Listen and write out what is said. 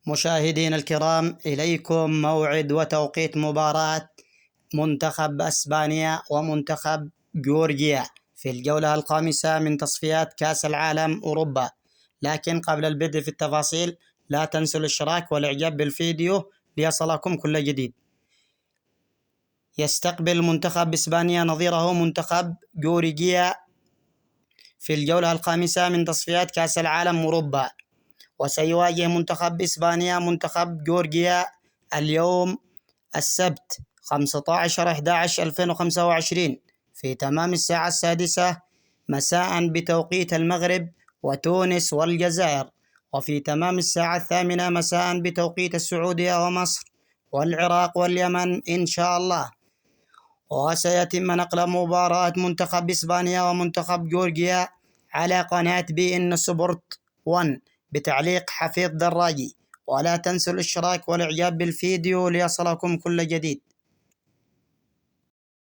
مشاهدينا الكرام، إليكم موعد وتوقيت مباراة منتخب أسبانيا ومنتخب جورجيا في الجولة الخامسة من تصفيات كأس العالم أوروبا. لكن قبل البدء في التفاصيل لا تنسوا الاشتراك والإعجاب بالفيديو ليصلكم كل جديد. يستقبل منتخب إسبانيا نظيره منتخب جورجيا في الجولة الخامسة من تصفيات كأس العالم أوروبا، وسيواجه منتخب إسبانيا منتخب جورجيا اليوم السبت 15/11/2025 في تمام الساعة 6 مساء بتوقيت المغرب وتونس والجزائر، وفي تمام الساعة 8 مساء بتوقيت السعودية ومصر والعراق واليمن إن شاء الله. وسيتم نقل مباراة منتخب إسبانيا ومنتخب جورجيا على قناة BN سبورت 1 بتعليق حفيظ دراجي. ولا تنسوا الاشتراك والإعجاب بالفيديو ليصلكم كل جديد.